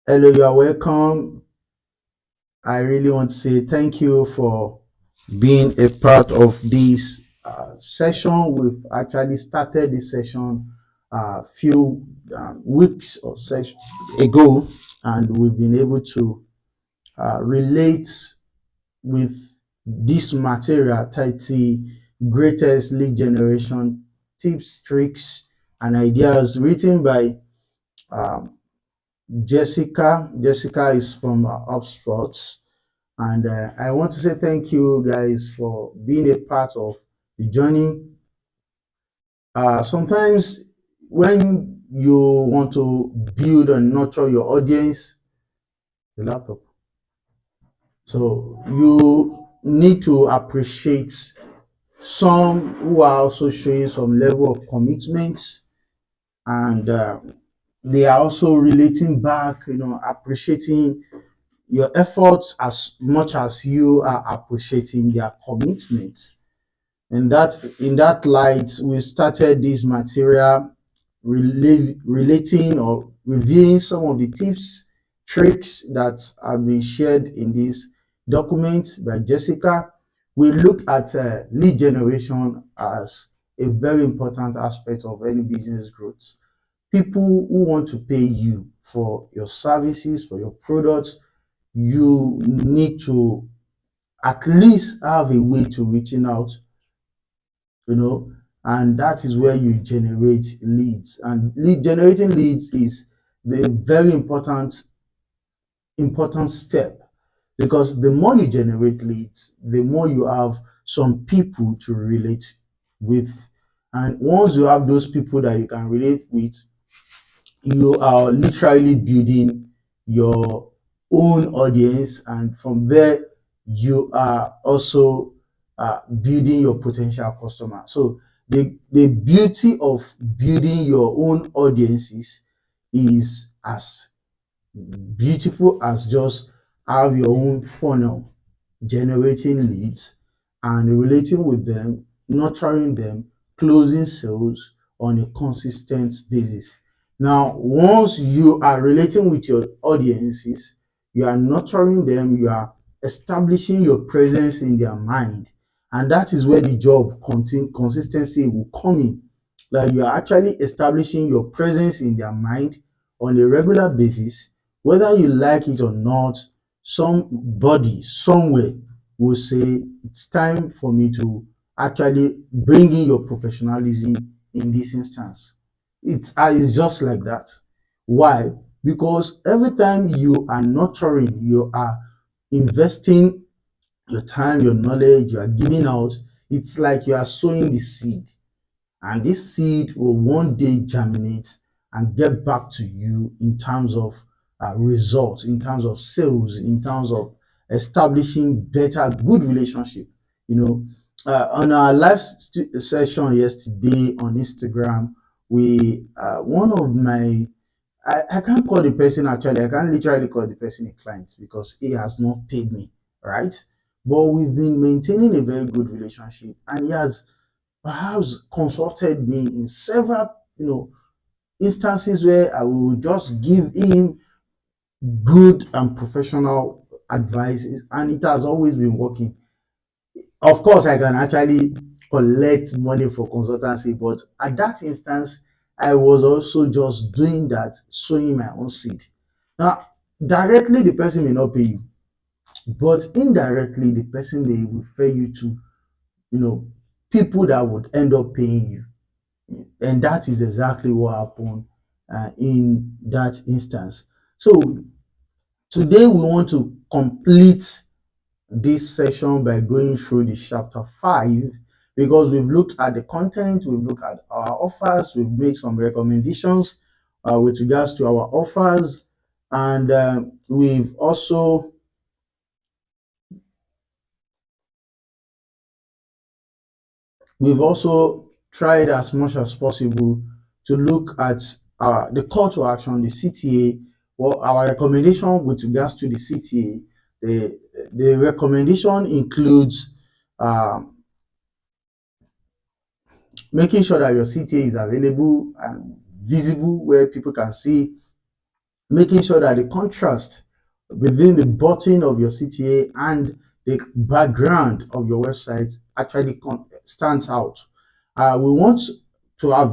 Hello, you are welcome. I really want to say thank you for being a part of this session. We've actually started this session a few weeks or ago, and we've been able to relate with this material 30 greatest lead generation tips, tricks, and ideas written by um, Jessica. Jessica is from HubSpot. And I want to say thank you guys for being a part of the journey. Sometimes when you want to build and nurture your audience, the laptop, so you need to appreciate some who are also showing some level of commitment, and they are also relating back, appreciating your efforts as much as you are appreciating their commitment. And that in that light, we started this material relating or reviewing some of the tips, tricks that have been shared in this document by Jessica. We looked at lead generation as a very important aspect of any business growth. People who want to pay you for your services, for your products, you need to at least have a way to reaching out, you know, and that is where you generate leads. And lead generating leads is the very important step, because the more you generate leads, the more you have some people to relate with. And once you have those people that you can relate with, you are literally building your own audience, and from there you are also building your potential customer. So the beauty of building your own audiences is as beautiful as just have your own funnel generating leads and relating with them, nurturing them, closing sales on a consistent basis. Now, once you are relating with your audiences, you are nurturing them, you are establishing your presence in their mind, and that is where the job consistency will come in. Like you are actually establishing your presence in their mind on a regular basis, whether you like it or not. Somebody somewhere will say it's time for me to actually bring in your professionalism in this instance. It's just like that. Why? Because every time you are nurturing, you are investing your time, your knowledge, you are giving out. It's like you are sowing the seed, and this seed will one day germinate and get back to you in terms of results, in terms of sales, in terms of establishing better, good relationship. You know, on our live session yesterday on Instagram, we one of my I can't call the person, actually, I can't literally call the person a client because he has not paid me, right? But we've been maintaining a very good relationship, and he has perhaps consulted me in several, instances where I will just give him good and professional advices, and it has always been working. Of course, I can actually collect money for consultancy, but at that instance, I was also just doing that, sowing my own seed. Now, directly, the person may not pay you, but indirectly, the person may refer you to, people that would end up paying you. And that is exactly what happened in that instance. So today we want to complete this session by going through the chapter 5, because we've looked at the content, we've looked at our offers, we've made some recommendations with regards to our offers, and we've also tried as much as possible to look at the call to action, the CTA, or our recommendation with regards to the CTA. The recommendation includes um, making sure that your CTA is available and visible where people can see making sure that the contrast within the button of your CTA and the background of your website actually stands out. We want to have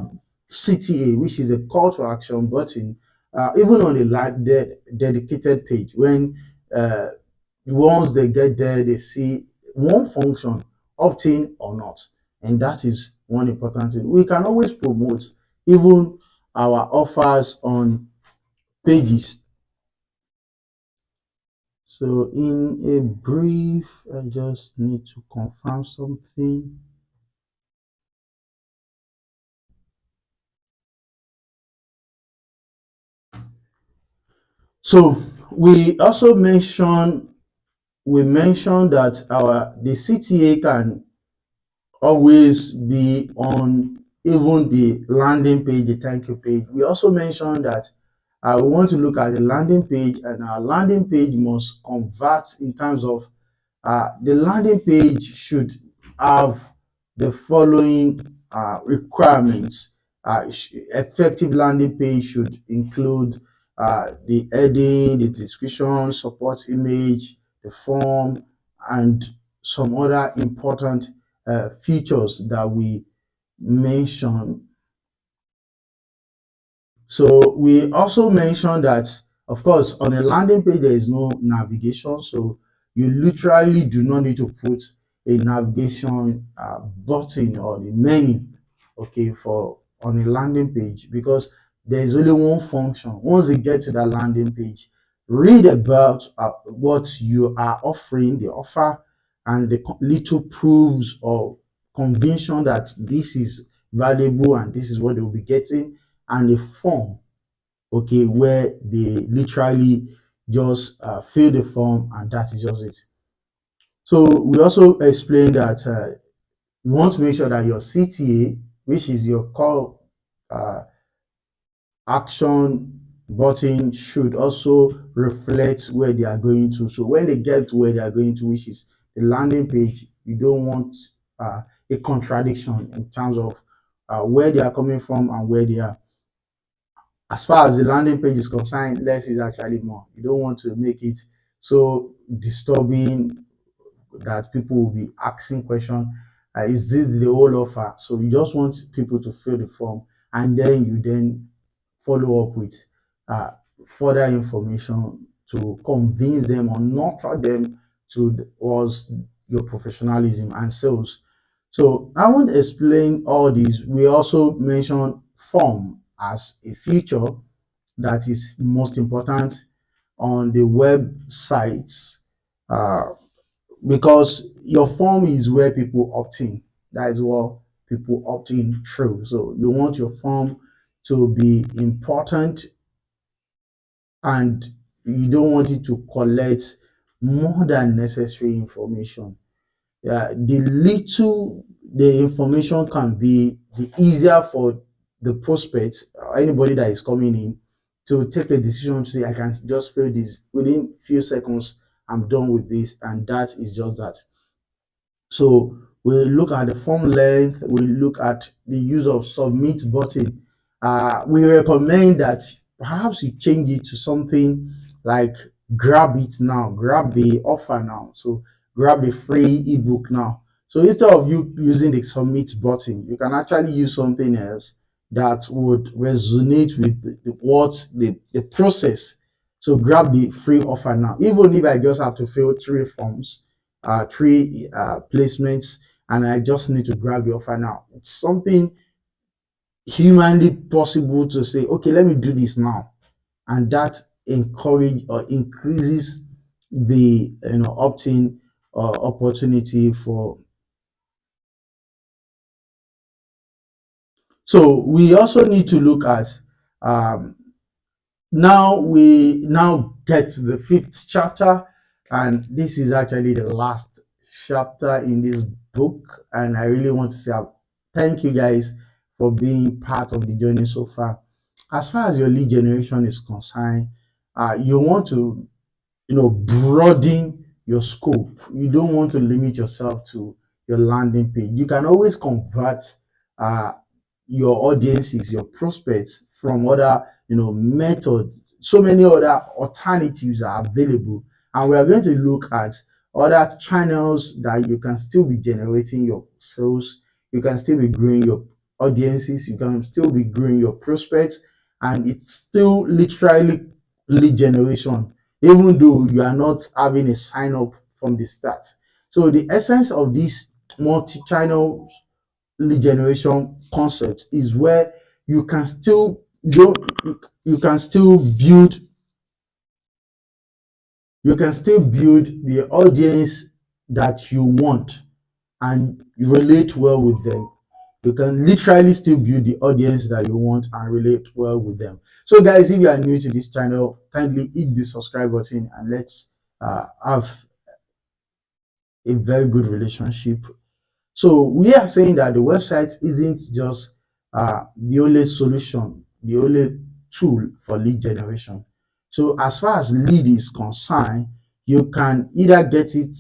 CTA, which is a call to action button, even on a dedicated page. When uh, once they get there, they see one function, opt in or not. And that is one important thing. We can always promote even our offers on pages. So in a brief, I just need to confirm something. So we mentioned that our the CTA can always be on even the landing page, the thank you page. We also mentioned that we want to look at the landing page, and our landing page must convert in terms of the landing page should have the following requirements. Effective landing page should include the heading, the description, support image, the form, and some other important features that we mentioned. So we also mentioned that, of course, on a landing page, there is no navigation. So you literally do not need to put a navigation button or the menu, okay, for on a landing page, because there is only one function. Once you get to that landing page, read about what you are offering, the offer, and the little proofs or conviction that this is valuable and this is what they will be getting, and a form, okay, where they literally just fill the form, and that is just it. So we also explained that you want to make sure that your CTA, which is your call uh, action button, should also reflect where they are going to. So when they get to where they are going to, which is the landing page, you don't want a contradiction in terms of where they are coming from and where they are. As far as the landing page is concerned, less is actually more. You don't want to make it so disturbing that people will be asking questions. Is this the whole offer? So you just want people to fill the form, and then you then follow up with uh, further information to convince them or nurture them towards your professionalism and sales. So I won't explain all these. We also mention form as a feature that is most important on the websites, uh, because your form is where people opt in. That is what people opt in through. So you want your form to be important, and you don't want it to collect more than necessary information. The little the information can be, the easier for the prospect or anybody that is coming in to take a decision to say, I can just fill this within few seconds, I'm done with this, and that is just that. So we look at the form length, we look at the use of submit button. We recommend that perhaps you change it to something like grab it now, grab the offer now. So grab the free ebook now. So instead of you using the submit button, you can actually use something else that would resonate with the process. So grab the free offer now. Even if I just have to fill three forms, three placements, and I just need to grab the offer now. It's something humanly possible to say, okay, let me do this now, and that encourage or increases the opt-in opportunity for. So we also need to look at um, now we now get to the fifth chapter, and this is actually the last chapter in this book, and I really want to say thank you guys for being part of the journey so far. As far as your lead generation is concerned, you want to broaden your scope. You don't want to limit yourself to your landing page. You can always convert uh, your audiences, your prospects from other methods so many other alternatives are available, and we are going to look at other channels that you can still be generating your sales, you can still be growing your audiences, you can still be growing your prospects, and it's still literally lead generation, even though you are not having a sign up from the start. So the essence of this multi-channel lead generation concept is where you can still you can still build the audience that you want and relate well with them. You can literally still build the audience that you want and relate well with them. So guys, if you are new to this channel, kindly hit the subscribe button and let's have a very good relationship. So we are saying that the website isn't just the only solution, the only tool for lead generation. So as far as lead is concerned, you can either get it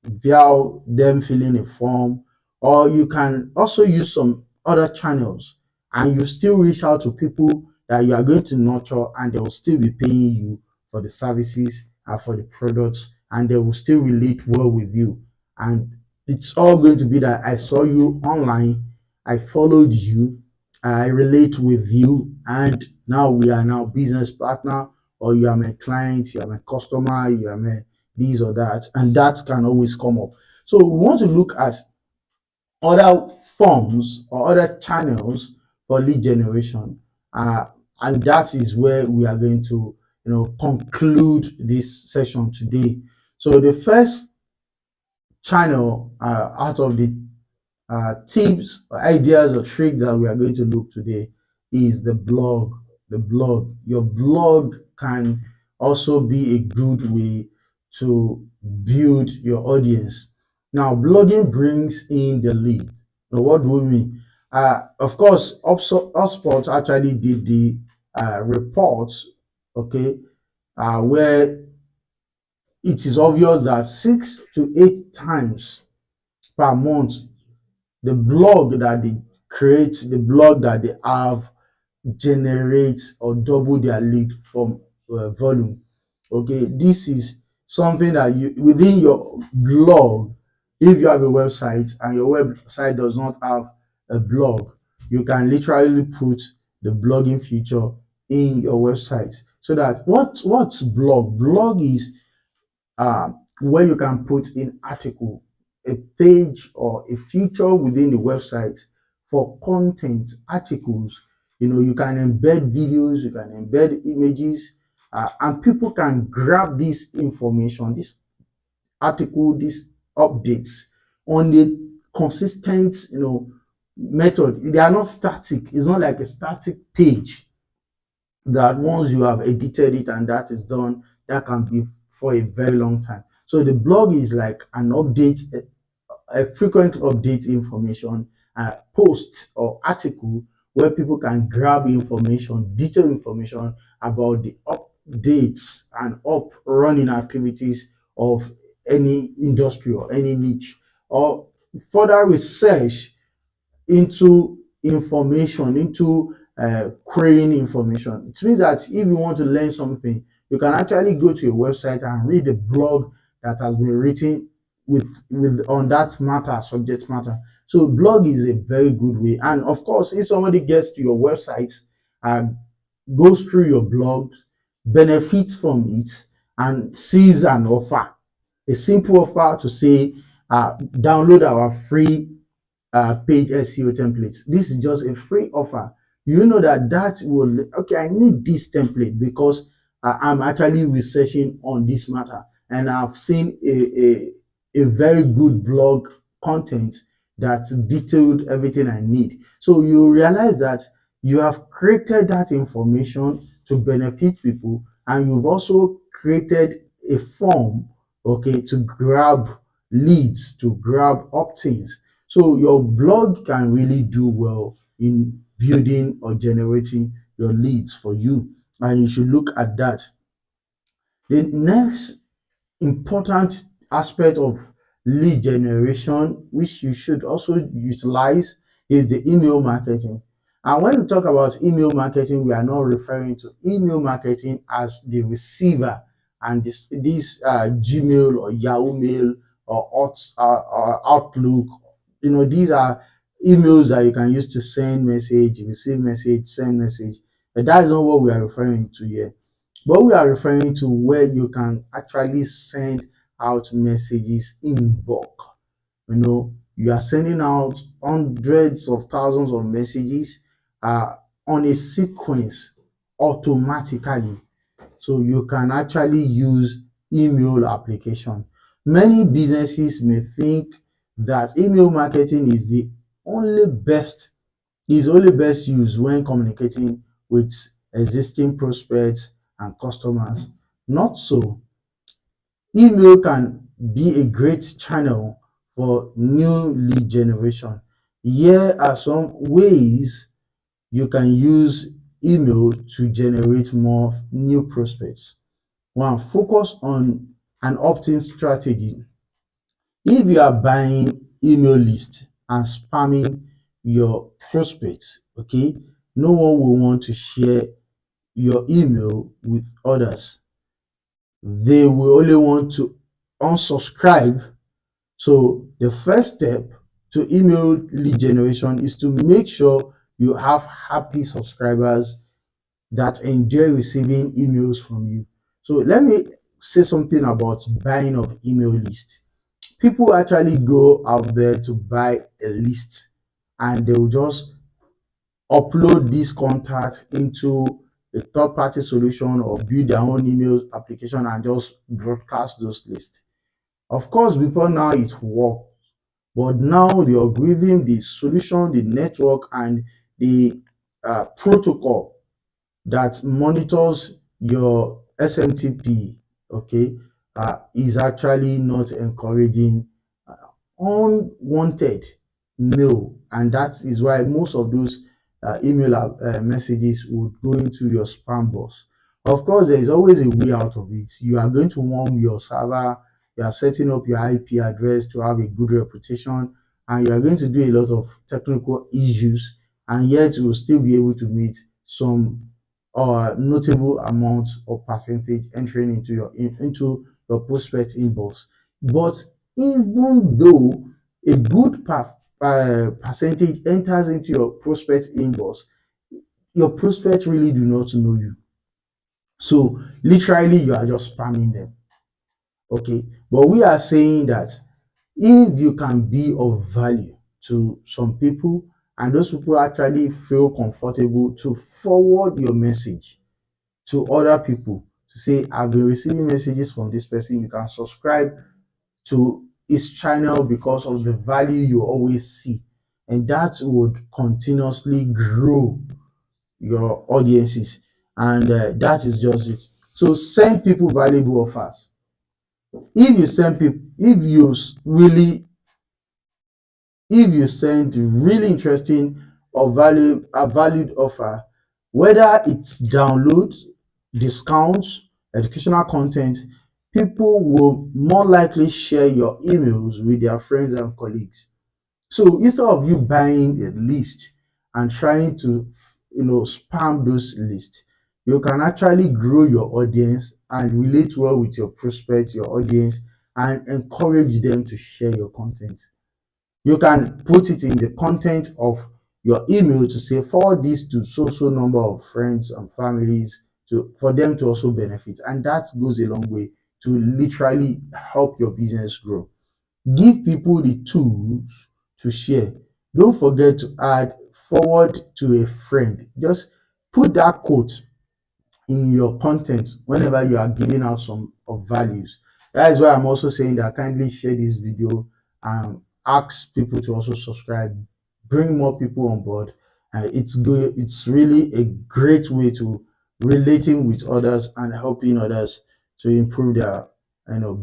via them filling a form, or you can also use some other channels, and you still reach out to people that you are going to nurture, and they will still be paying you for the services and for the products, and they will still relate well with you. And it's all going to be that I saw you online, I followed you, I relate with you, and now we are now business partner, or you are my client, you are my customer, you are my this or that, and that can always come up. So we want to look at other forms or other channels for lead generation, uh, and that is where we are going to conclude this session today. So the first channel out of the tips, ideas, or tricks that we are going to look today is the blog. The blog. Your blog can also be a good way to build your audience. Now, blogging brings in the lead. Now, what do we mean? Of course, HubSpot actually did the reports, okay, where it is obvious that 6 to 8 times per month the blog that they create, the blog that they have generates or double their lead from volume. Okay, this is something that you within your blog. If you have a website and your website does not have a blog, you can literally put the blogging feature in your website. So that what's blog? Blog is where you can put in article, a page or a feature within the website for content articles. You can embed videos, you can embed images, and people can grab this information, this article, these updates on a consistent method. They are not static. It's not like a static page that once you have edited it and that is done, that can be for a very long time. So the blog is like an update, a frequent update information, post or article where people can grab information, detailed information about the updates and up running activities of any industry or any niche, or further research into information, into querying information. It means that if you want to learn something, you can actually go to a website and read a blog that has been written with on that matter, subject matter. So blog is a very good way. And of course, if somebody gets to your website and goes through your blog, benefits from it, and sees an offer, a simple offer to say, download our free page SEO templates. This is just a free offer. You know that will, okay, I need this template because I'm actually researching on this matter, and I've seen a very good blog content that detailed everything I need. So you realize that you have created that information to benefit people, and you've also created a form, okay, to grab leads, to grab opt-ins. So your blog can really do well in building or generating your leads for you, and you should look at that. The next important aspect of lead generation, which you should also utilize, is the email marketing. And when we talk about email marketing, we are not referring to email marketing as the receiver and this Gmail or Yahoo Mail or Outlook. These are emails that you can use to send message, receive message, send message. But that is not what we are referring to here. But we are referring to where you can actually send out messages in bulk. You are sending out hundreds of thousands of messages on a sequence automatically. So you can actually use email application. Many businesses may think that email marketing is only best used when communicating with existing prospects and customers. Not so. Email can be a great channel for new lead generation. Here are some ways you can use email to generate more new prospects. One, focus on an opt-in strategy. If you are buying email list and spamming your prospects, okay, no one will want to share your email with others. They will only want to unsubscribe. So the first step to email lead generation is to make sure you have happy subscribers that enjoy receiving emails from you. So let me say something about buying of email list. People actually go out there to buy a list and they will just upload these contacts into a third-party solution or build their own email application and just broadcast those lists. Of course, before now it worked, but now the algorithm, the solution, the network, and the protocol that monitors your SMTP, okay, is actually not encouraging uh, unwanted mail, and that is why most of those email messages would go into your spam box. Of course, there is always a way out of it. You are going to warm your server, you are setting up your IP address to have a good reputation, and you are going to do a lot of technical issues, and yet you will still be able to meet some notable amount of percentage entering into your prospect inbox. But even though a good percentage enters into your prospect inbox, your prospects really do not know you. So literally, you are just spamming them. Okay, but we are saying that if you can be of value to some people and those people actually feel comfortable to forward your message to other people to say, I've been receiving messages from this person, you can subscribe to his channel because of the value you always see, and that would continuously grow your audiences. And that is just it. So send people valuable offers. If you send really interesting or valued offer, whether it's download, discounts, educational content, people will more likely share your emails with their friends and colleagues. So instead of you buying a list and trying to spam those lists, you can actually grow your audience and relate well with your prospects, your audience, and encourage them to share your content. You can put it in the content of your email to say forward this to so number of friends and families for them to also benefit, and that goes a long way to literally help your business grow. Give people the tools to share. Don't forget to add forward to a friend. Just put that quote in your content whenever you are giving out some of values. That is why I'm also saying that kindly share this video and ask people to also subscribe, bring more people on board. It's good. It's really a great way to relating with others and helping others to improve their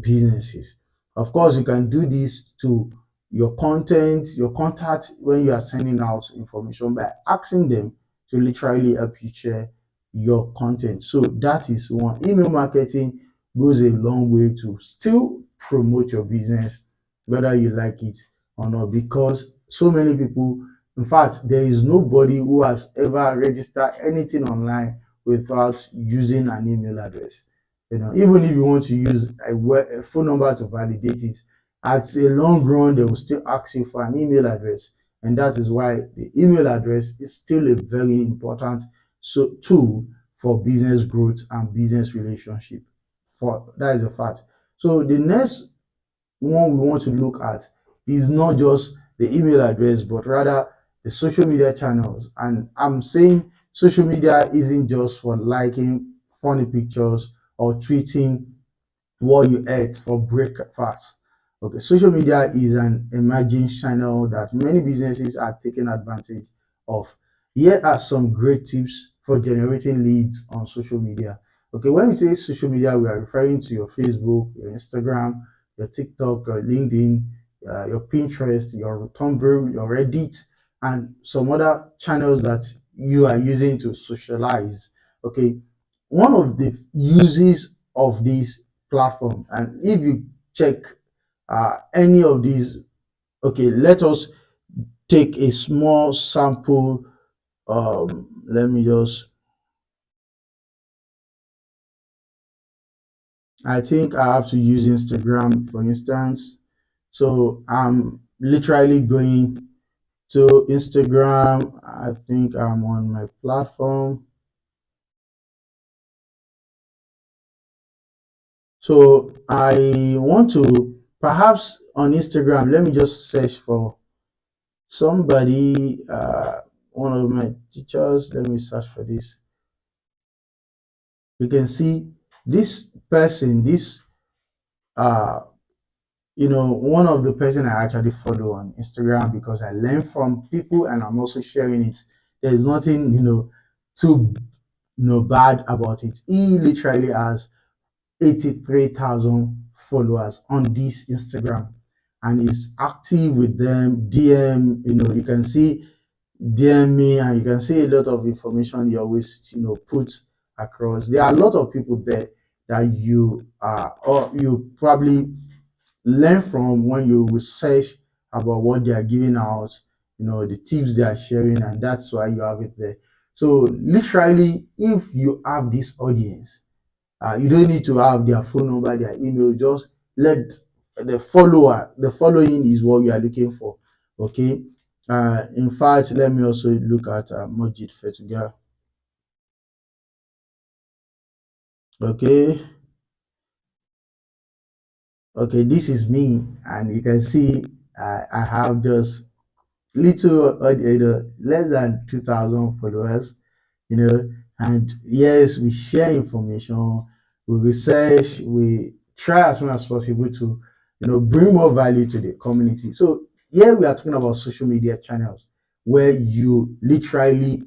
businesses. Of course, you can do this to your content, your contact when you are sending out information by asking them to literally help you share your content. So that is one. Email marketing goes a long way to still promote your business, whether you like it or not, because so many people In fact, there is nobody who has ever registered anything online without using an email address. Even if you want to use a phone number to validate it, at a long run, they will still ask you for an email address. And that is why the email address is still a very important tool for business growth and business relationship. For that is a fact. So the next one we want to look at is not just the email address, but rather the social media channels. And I'm saying social media isn't just for liking funny pictures or tweeting what you ate for breakfast. Okay, social media is an emerging channel that many businesses are taking advantage of. Here are some great tips for generating leads on social media. Okay, when we say social media, we are referring to your Facebook, your Instagram, your TikTok, your LinkedIn, your Pinterest, your Tumblr, your Reddit, and some other channels that you are using to socialize. Okay, one of the uses of this platform, and if you check any of these, okay, let us take a small sample. Let me just, I think I have to use Instagram for instance. So I'm literally going to Instagram. I think I'm on my platform. So I want to, perhaps on Instagram, let me just search for somebody, one of my teachers. Let me search for this. You can see this person, this uh one of the person I actually follow on Instagram, because I learn from people and I'm also sharing it. There's nothing too bad about it. He literally has 83,000 followers on this Instagram and is active with them. DM, you can see DM me, and you can see a lot of information he always put across. There are a lot of people there that you or you probably learn from when you research about what they are giving out, the tips they are sharing, and that's why you have it there. So literally, if you have this audience, you don't need to have their phone number, their email. Just let the following is what you are looking for. Okay. In fact, let me also look at Mojit Fetuga. Okay. Okay, this is me, and you can see I have just little, less than 2,000 followers, you know, and yes, we share information, we research, we try as much as possible to, bring more value to the community. So here we are talking about social media channels where you literally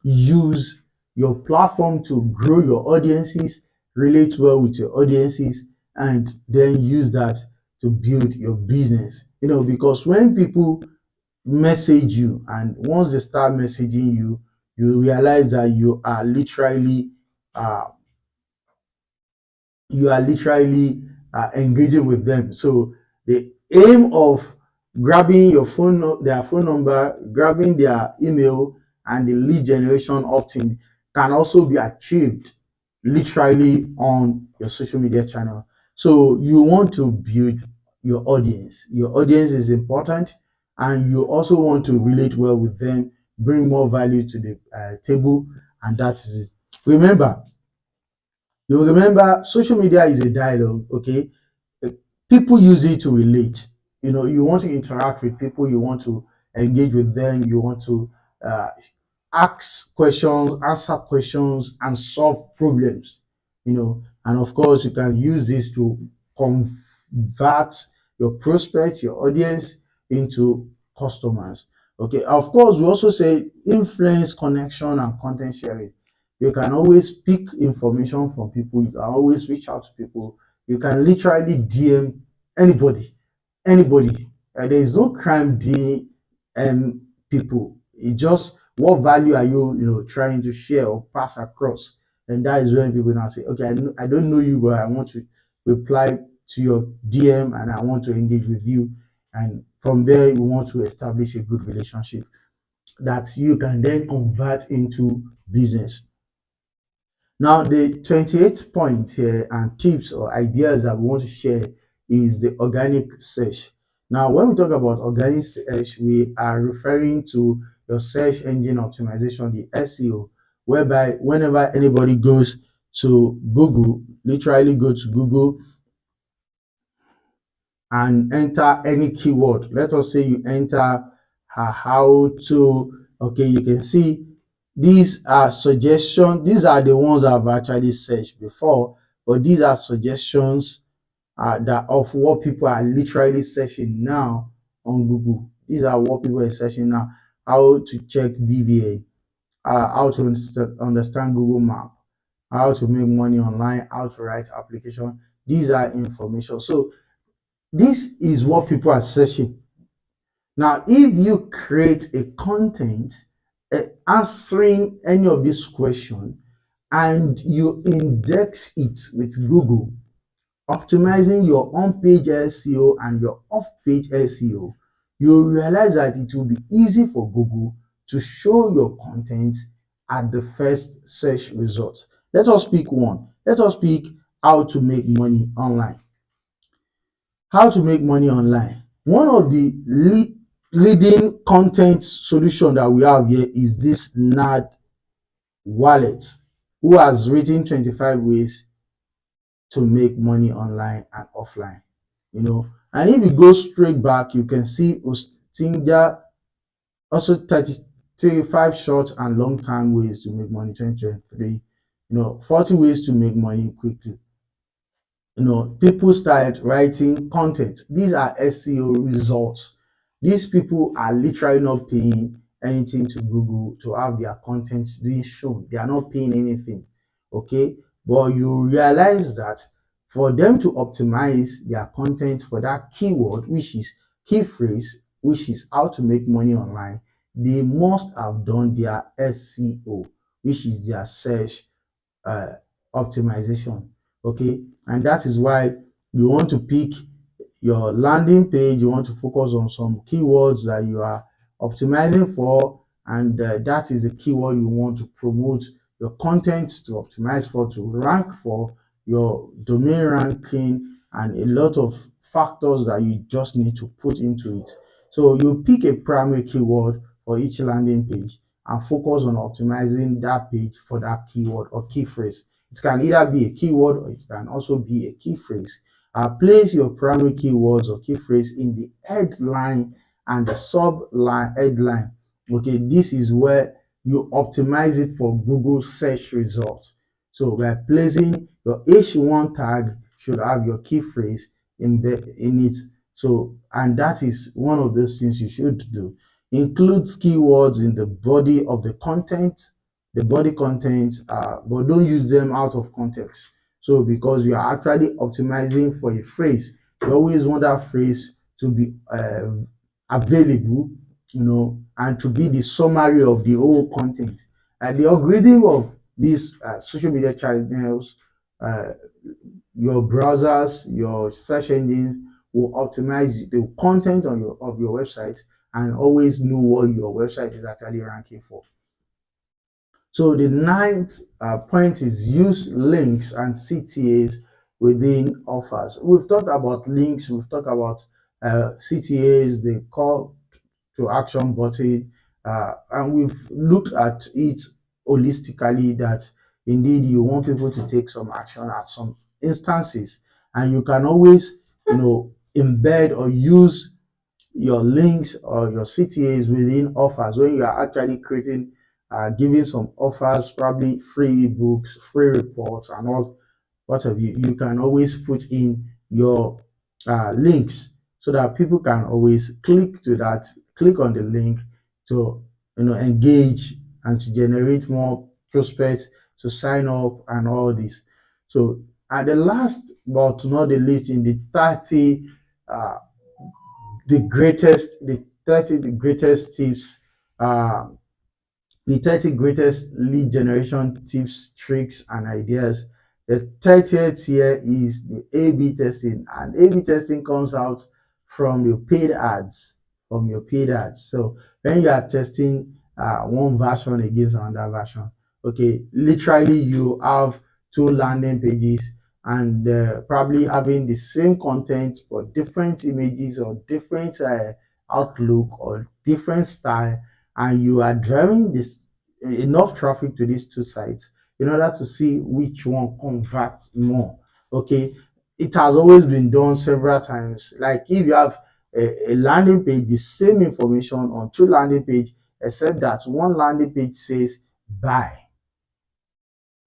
use your platform to grow your audiences, relate well with your audiences, and then use that to build your business. Because when people message you, and once they start messaging you, you realize that uh, engaging with them. So the aim of grabbing their phone number, grabbing their email, and the lead generation opt-in can also be achieved literally on your social media channel. So you want to build your audience. Your audience is important, and you also want to relate well with them, bring more value to the table, and that is it. Remember, social media is a dialogue. Okay, people use it to relate. You want to interact with people, you want to engage with them, you want to uh, ask questions, answer questions, and solve problems. And of course, you can use this to convert your prospects, your audience, into customers. Okay, of course, we also say influence, connection, and content sharing. You can always pick information from people, you can always reach out to people, you can literally DM anybody, anybody. There is no crime DM people. It just, what value are you trying to share or pass across? And that is when people now say, okay, I don't know you, but I want to reply to your DM and I want to engage with you. And from there, you want to establish a good relationship. that you can then convert into business. Now, the 28th point here and tips or ideas that we want to share is the organic search. Now, when we talk about organic search, we are referring to your search engine optimization, the SEO, whereby whenever anybody goes to Google, literally go to Google and enter any keyword. Let us say you enter how to, okay, you can see these are suggestions. These are the ones I've actually searched before, but these are suggestions that of what people are literally searching now on Google. These are what people are searching now. How to check BVA, how to understand Google Map, how to make money online, how to write application. These are information. So this is what people are searching. Now, if you create a content answering any of these questions and you index it with Google, optimizing your on-page SEO and your off-page SEO, you'll realize that it will be easy for Google to show your content at the first search result. Let us pick one. Let us pick how to make money online. How to make money online. One of the leading content solution that we have here is this NAD wallet, who has written 25 ways to make money online and offline. And if you go straight back, you can see Ostinga also 35 short and long term ways to make money 2023, 40 ways to make money quickly. People start writing content. These are SEO results. These people are literally not paying anything to Google to have their content being shown. They are not paying anything. Okay. But you realize that for them to optimize their content for that keyword, which is key phrase, which is how to make money online, they must have done their SEO, which is their search uh, optimization. Okay, and that is why you want to pick your landing page. You want to focus on some keywords that you are optimizing for, and that is the keyword you want to promote your content to optimize for, to rank for your domain ranking, and a lot of factors that you just need to put into it. So you pick a primary keyword for each landing page and focus on optimizing that page for that keyword or key phrase. It can either be a keyword or it can also be a key phrase. Place your primary keywords or key phrase in the headline and the subline headline. Okay, this is where you optimize it for Google search results. So by placing your H1 tag should have your key phrase in it. So, and that is one of those things you should do. Includes keywords in the body of the content, but don't use them out of context. So because you are actually optimizing for a phrase, you always want that phrase to be available, and to be the summary of the whole content. And the algorithm of these social media channels, uh, your browsers, your search engines will optimize the content on your website and always know what your website is actually ranking for. So the ninth point is use links and CTAs within offers. We've talked about links, we've talked about CTAs, the call to action button, and we've looked at it holistically that indeed you want people to take some action at some instances, and you can always, embed or use your links or your CTAs within offers when you are actually creating, giving some offers, probably free ebooks, free reports, and all what have you. You can always put in your links so that people can always click on the link to engage and to generate more prospects to sign up and all this. So at the last but not the least, in the 30 uh, the greatest tips, uh, the 30 greatest lead generation tips, tricks, and ideas. The 30th here is the A/B testing, and A/B testing comes out from your paid ads. So when you are testing one version against another version. Okay, literally you have two landing pages and probably having the same content but different images or different outlook or different style, and you are driving this enough traffic to these two sites in order to see which one converts more. Okay, it has always been done several times. Like if you have a landing page, the same information on two landing page, except that one landing page says buy.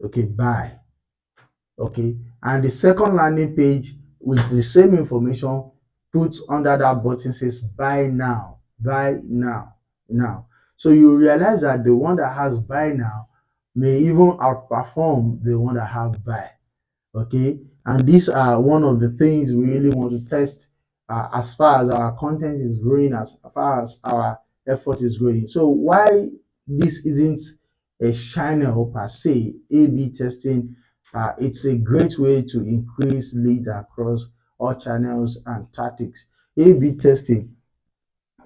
Okay, buy. Okay, and the second landing page with the same information puts under that button says buy now, buy now, now. So you realize that the one that has buy now may even outperform the one that have buy. Okay, and these are one of the things we really want to test as far as our content is growing, as far as our effort is growing. So why this isn't a channel per se, A/B testing, it's a great way to increase lead across all channels and tactics. A/B testing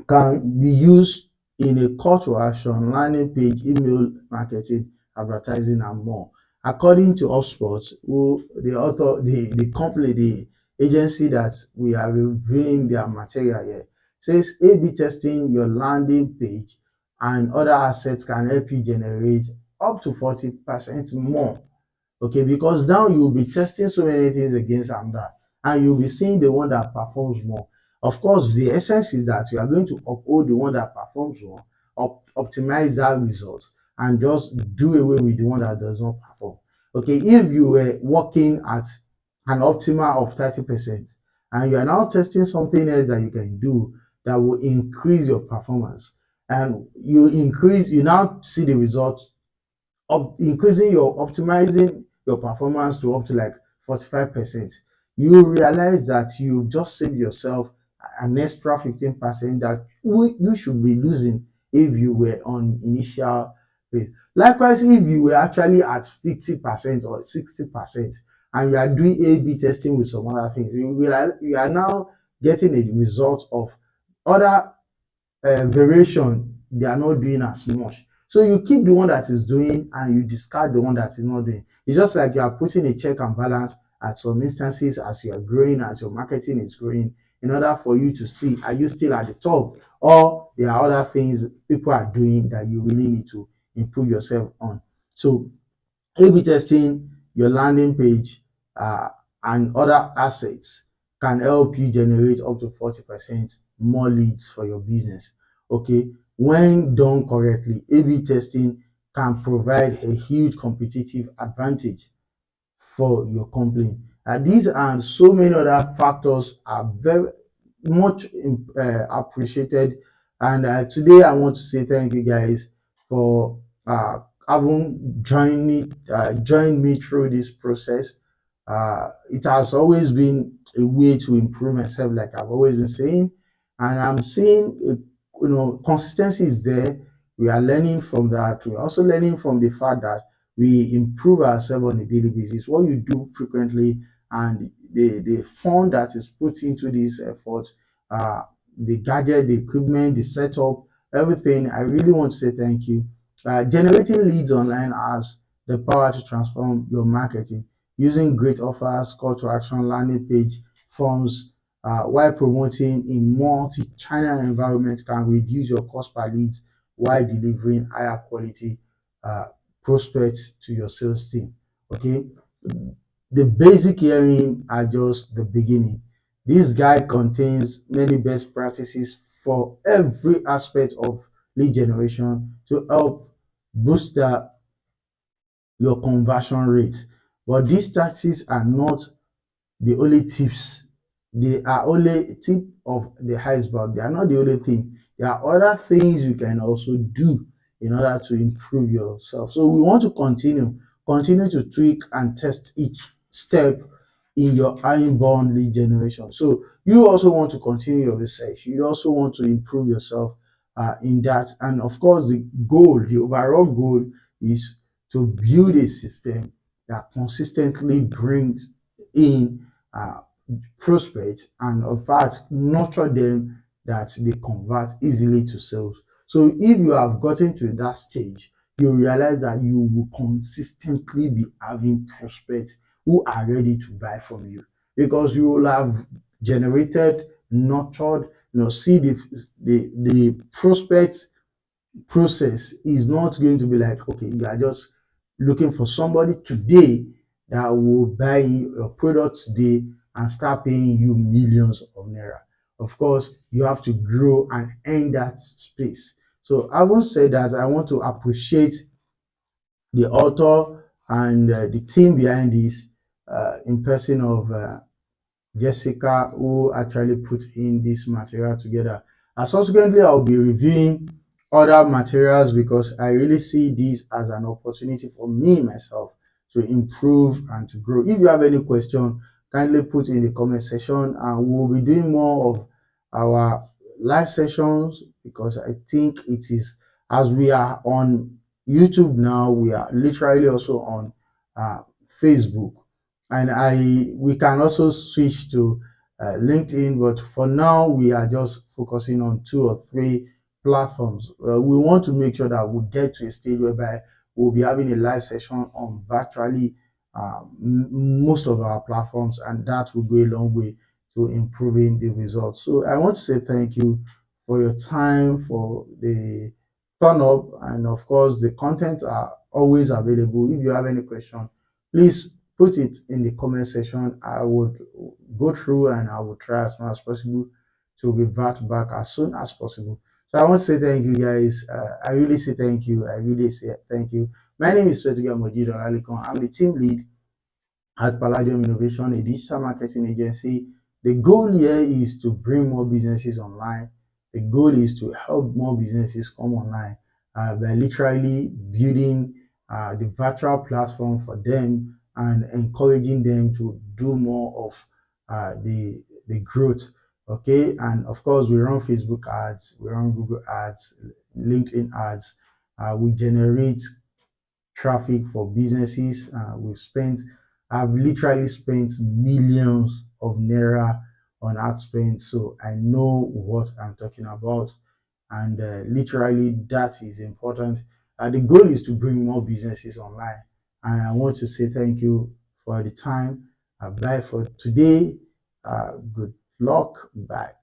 can be used in a call to action, landing page, email marketing, advertising, and more. According to HubSpot, who the author, the company, the agency that we are reviewing their material here, says A/B testing your landing page and other assets can help you generate up to 40% more. Okay, because now you'll be testing so many things against that, and you'll be seeing the one that performs more. Of course, the essence is that you are going to uphold the one that performs more, optimize that result, and just do away with the one that does not perform. Okay, if you were working at an optimal of 30% and you are now testing something else that you can do that will increase your performance, and you now see the results increasing your optimizing your performance to up to like 45%, you realize that you've just saved yourself an extra 15% that you should be losing if you were on initial base. Likewise, if you were actually at 50% or 60% and you are doing A/B testing with some other things, you are now getting a result of other variation. They are not doing as much. So you keep the one that is doing and you discard the one that is not doing. It's just like you are putting a check and balance at some instances as you are growing, as your marketing is growing, in order for you to see, are you still at the top, or there are other things people are doing that you really need to improve yourself on. So A/B testing your landing page and other assets can help you generate up to 40% more leads for your business. Okay, when done correctly, A/B testing can provide a huge competitive advantage for your company. These and so many other factors are very much appreciated. And today I want to say thank you guys for having joined me through this process. It has always been a way to improve myself, like I've always been saying, and I'm seeing consistency is there. We are learning from that. We're also learning from the fact that we improve ourselves on a daily basis. What you do frequently and the fund that is put into this effort, the gadget, the equipment, the setup, everything. I really want to say thank you. Generating leads online has the power to transform your marketing using great offers, call to action, landing page, forms, while promoting in multi-channel environment can reduce your cost per leads while delivering higher quality prospects to your sales team. Okay, the basic hearing are just the beginning. This guide contains many best practices for every aspect of lead generation to help boost your conversion rate. But these tactics are not the only tips. They are only tip of the iceberg. They are not the only thing. There are other things you can also do in order to improve yourself. So we want to continue to tweak and test each step in your inbound lead generation. So you also want to continue your research. You also want to improve yourself in that. And of course, the overall goal is to build a system that consistently brings in prospects and in fact nurture them that they convert easily to sales. So if you have gotten to that stage, you realize that you will consistently be having prospects who are ready to buy from you, because you will have generated, nurtured, see the prospects process is not going to be like, okay, you are just looking for somebody today that will buy your product today and start paying you millions of naira. Of course, you have to grow and earn that space. So having said that, I want to appreciate the author and the team behind this, in person of Jessica, who actually put in this material together. And subsequently, I'll be reviewing other materials because I really see this as an opportunity for me myself to improve and to grow. If you have any question, kindly put in the comment section, and we'll be doing more of our live sessions, because I think it is, as we are on YouTube now, we are literally also on Facebook, and we can also switch to LinkedIn, but for now we are just focusing on 2 or 3 platforms. We want to make sure that we get to a stage whereby we'll be having a live session on virtually most of our platforms, and that will go a long way to improving the results. So I want to say thank you for your time, for the turn up, and of course the content are always available. If you have any question, please put it in the comment section. I would go through and I will try as much as possible to revert back as soon as possible. So I want to say thank you, guys. I really say thank you. I really say thank you. My name is Swetuga Mojido Alikon. I'm the team lead at Palladium Innovation, a digital marketing agency. The goal here is to bring more businesses online. The goal is to help more businesses come online by literally building the virtual platform for them and encouraging them to do more of the growth. Okay, and of course we run Facebook ads, we run Google ads, LinkedIn ads. We generate traffic for businesses. I've literally spent millions of naira on ad spend, so I know what I'm talking about. And literally, that is important. The goal is to bring more businesses online. And I want to say thank you for the time. Bye for today. Good luck. Bye.